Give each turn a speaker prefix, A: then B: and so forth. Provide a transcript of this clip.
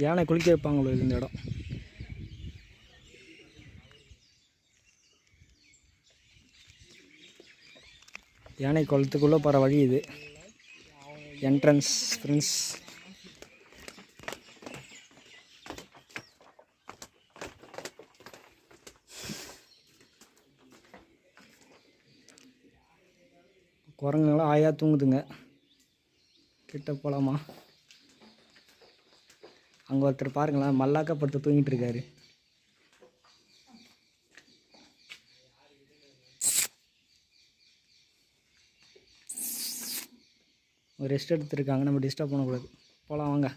A: யானை குளிக்க வைப்பாங்களோ இந்த இடம். யானை குளத்துக்குள்ளே போகிற வழி இது, என்ட்ரன்ஸ் ஃப்ரெண்ட்ஸ். குரங்குங்களாம் ஆயா தூங்குதுங்க. கிட்ட போகலாமா? அங்கே ஒருத்தர் பாருங்களேன், மல்லாக்கப்படுத்து தூங்கிட்டு இருக்காரு. ஒரு ரெஸ்ட் எடுத்துருக்காங்க, நம்ம டிஸ்டர்ப் பண்ணக்கூடாது. போகலாம் வாங்க.